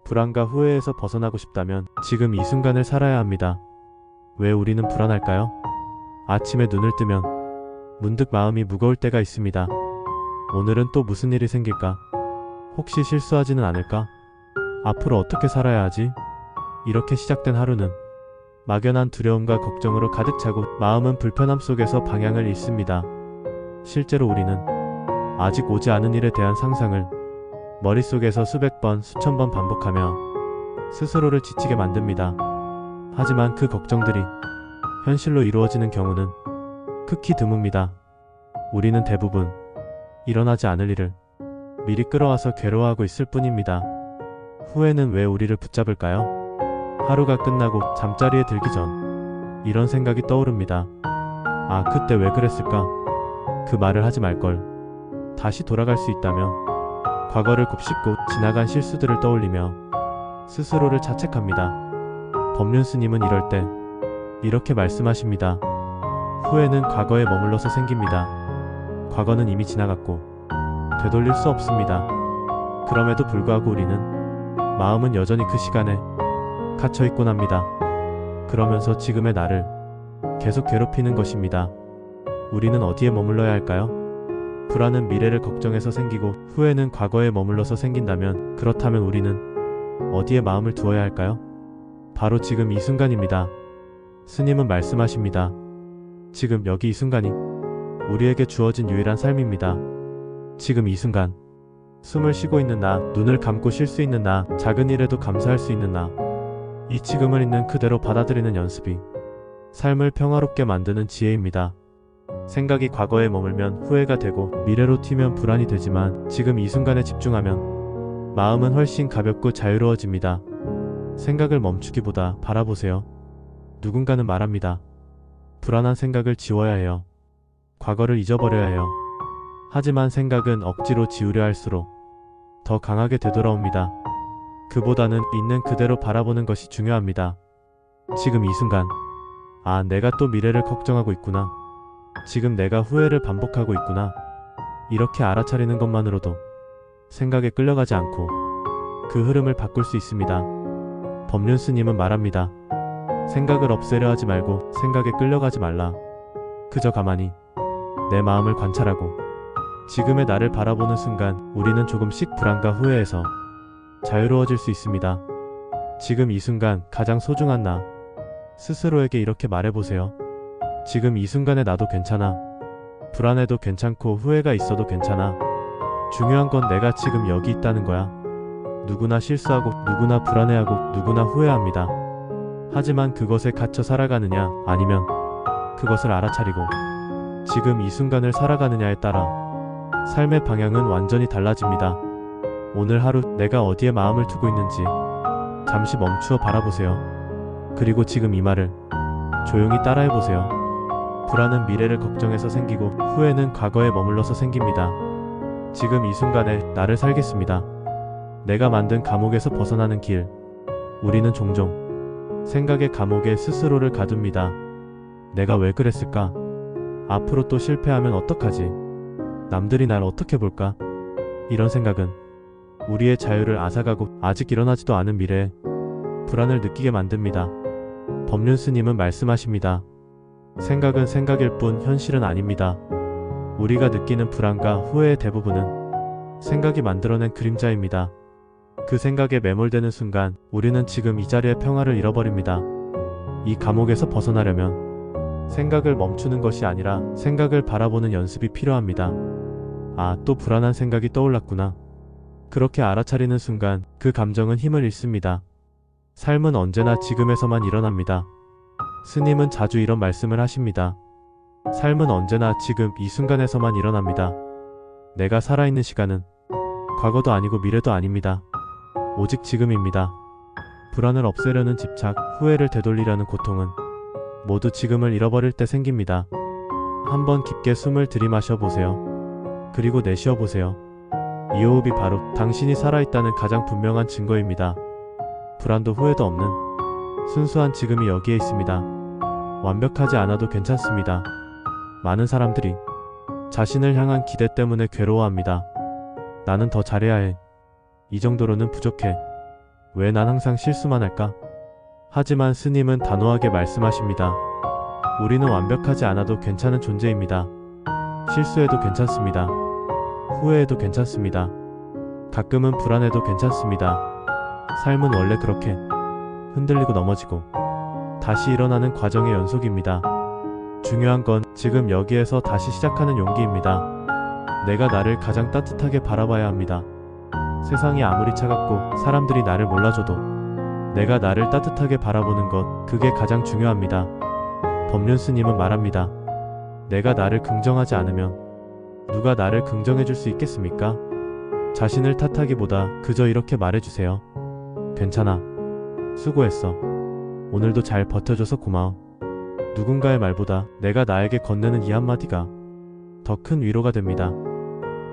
불안과 후회에서 벗어나고 싶다면 지금 이 순간을 살아야 합니다. 왜 우리는 불안할까요? 아침에 눈을 뜨면 문득 마음이 무거울 때가 있습니다. 오늘은 또 무슨 일이 생길까? 혹시 실수하지는 않을까? 앞으로 어떻게 살아야 하지? 이렇게 시작된 하루는 막연한 두려움과 걱정으로 가득 차고 마음은 불편함 속에서 방향을 잃습니다. 실제로 우리는 아직 오지 않은 일에 대한 상상을 머릿속에서 수백 번, 수천 번 반복하며 스스로를 지치게 만듭니다. 하지만 그 걱정들이 현실로 이루어지는 경우는 극히 드뭅니다. 우리는 대부분 일어나지 않을 일을 미리 끌어와서 괴로워하고 있을 뿐입니다. 후회는 왜 우리를 붙잡을까요? 하루가 끝나고 잠자리에 들기 전 이런 생각이 떠오릅니다. 아, 그때 왜 그랬을까? 그 말을 하지 말걸. 다시 돌아갈 수 있다면. 과거를 곱씹고 지나간 실수들을 떠올리며 스스로를 자책합니다. 법륜 스님은 이럴 때 이렇게 말씀하십니다. 후회는 과거에 머물러서 생깁니다. 과거는 이미 지나갔고 되돌릴 수 없습니다. 그럼에도 불구하고 우리는 마음은 여전히 그 시간에 갇혀있곤 합니다. 그러면서 지금의 나를 계속 괴롭히는 것입니다. 우리는 어디에 머물러야 할까요? 불안은 미래를 걱정해서 생기고 후회는 과거에 머물러서 생긴다면 그렇다면 우리는 어디에 마음을 두어야 할까요? 바로 지금 이 순간입니다. 스님은 말씀하십니다. 지금 여기 이 순간이 우리에게 주어진 유일한 삶입니다. 지금 이 순간 숨을 쉬고 있는 나, 눈을 감고 쉴 수 있는 나, 작은 일에도 감사할 수 있는 나, 이 지금을 있는 그대로 받아들이는 연습이 삶을 평화롭게 만드는 지혜입니다. 생각이 과거에 머물면 후회가 되고 미래로 튀면 불안이 되지만 지금 이 순간에 집중하면 마음은 훨씬 가볍고 자유로워집니다. 생각을 멈추기보다 바라보세요. 누군가는 말합니다. 불안한 생각을 지워야 해요. 과거를 잊어버려야 해요. 하지만 생각은 억지로 지우려 할수록 더 강하게 되돌아옵니다. 그보다는 있는 그대로 바라보는 것이 중요합니다. 지금 이 순간, 아, 내가 또 미래를 걱정하고 있구나. 지금 내가 후회를 반복하고 있구나. 이렇게 알아차리는 것만으로도 생각에 끌려가지 않고 그 흐름을 바꿀 수 있습니다. 법륜 스님은 말합니다. 생각을 없애려 하지 말고 생각에 끌려가지 말라. 그저 가만히 내 마음을 관찰하고 지금의 나를 바라보는 순간 우리는 조금씩 불안과 후회에서 자유로워질 수 있습니다. 지금 이 순간 가장 소중한 나 스스로에게 이렇게 말해보세요. 지금 이 순간에 나도 괜찮아. 불안해도 괜찮고 후회가 있어도 괜찮아. 중요한 건 내가 지금 여기 있다는 거야. 누구나 실수하고 누구나 불안해하고 누구나 후회합니다. 하지만 그것에 갇혀 살아가느냐 아니면 그것을 알아차리고 지금 이 순간을 살아가느냐에 따라 삶의 방향은 완전히 달라집니다. 오늘 하루 내가 어디에 마음을 두고 있는지 잠시 멈추어 바라보세요. 그리고 지금 이 말을 조용히 따라해보세요. 불안은 미래를 걱정해서 생기고 후회는 과거에 머물러서 생깁니다. 지금 이 순간에 나를 살겠습니다. 내가 만든 감옥에서 벗어나는 길. 우리는 종종 생각의 감옥에 스스로를 가둡니다. 내가 왜 그랬을까? 앞으로 또 실패하면 어떡하지? 남들이 날 어떻게 볼까? 이런 생각은 우리의 자유를 앗아가고 아직 일어나지도 않은 미래에 불안을 느끼게 만듭니다. 법륜 스님은 말씀하십니다. 생각은 생각일 뿐 현실은 아닙니다. 우리가 느끼는 불안과 후회의 대부분은 생각이 만들어낸 그림자입니다. 그 생각에 매몰되는 순간 우리는 지금 이 자리의 평화를 잃어버립니다. 이 감옥에서 벗어나려면 생각을 멈추는 것이 아니라 생각을 바라보는 연습이 필요합니다. 아, 또 불안한 생각이 떠올랐구나. 그렇게 알아차리는 순간 그 감정은 힘을 잃습니다. 삶은 언제나 지금에서만 일어납니다. 스님은 자주 이런 말씀을 하십니다. 삶은 언제나 지금 이 순간에서만 일어납니다. 내가 살아있는 시간은 과거도 아니고 미래도 아닙니다. 오직 지금입니다. 불안을 없애려는 집착, 후회를 되돌리려는 고통은 모두 지금을 잃어버릴 때 생깁니다. 한번 깊게 숨을 들이마셔 보세요. 그리고 내쉬어 보세요. 이 호흡이 바로 당신이 살아있다는 가장 분명한 증거입니다. 불안도 후회도 없는 순수한 지금이 여기에 있습니다. 완벽하지 않아도 괜찮습니다. 많은 사람들이 자신을 향한 기대 때문에 괴로워합니다. 나는 더 잘해야 해. 이 정도로는 부족해. 왜 난 항상 실수만 할까? 하지만 스님은 단호하게 말씀하십니다. 우리는 완벽하지 않아도 괜찮은 존재입니다. 실수해도 괜찮습니다. 후회해도 괜찮습니다. 가끔은 불안해도 괜찮습니다. 삶은 원래 그렇게 흔들리고 넘어지고 다시 일어나는 과정의 연속입니다. 중요한 건 지금 여기에서 다시 시작하는 용기입니다. 내가 나를 가장 따뜻하게 바라봐야 합니다. 세상이 아무리 차갑고 사람들이 나를 몰라줘도 내가 나를 따뜻하게 바라보는 것, 그게 가장 중요합니다. 법륜 스님은 말합니다. 내가 나를 긍정하지 않으면 누가 나를 긍정해줄 수 있겠습니까? 자신을 탓하기보다 그저 이렇게 말해주세요. 괜찮아. 수고했어. 오늘도 잘 버텨줘서 고마워. 누군가의 말보다 내가 나에게 건네는 이 한마디가 더 큰 위로가 됩니다.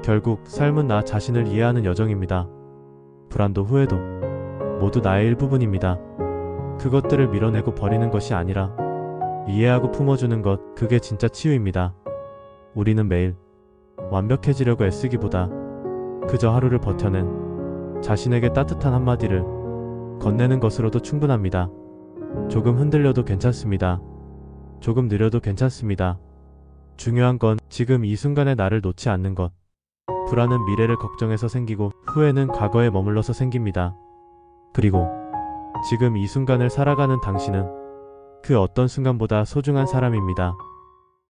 결국 삶은 나 자신을 이해하는 여정입니다. 불안도 후회도 모두 나의 일부분입니다. 그것들을 밀어내고 버리는 것이 아니라 이해하고 품어주는 것, 그게 진짜 치유입니다. 우리는 매일 완벽해지려고 애쓰기보다 그저 하루를 버텨낸 자신에게 따뜻한 한마디를 건네는 것으로도 충분합니다. 조금 흔들려도 괜찮습니다. 조금 느려도 괜찮습니다. 중요한 건 지금 이 순간에 나를 놓지 않는 것. 불안은 미래를 걱정해서 생기고 후회는 과거에 머물러서 생깁니다. 그리고 지금 이 순간을 살아가는 당신은 그 어떤 순간보다 소중한 사람입니다.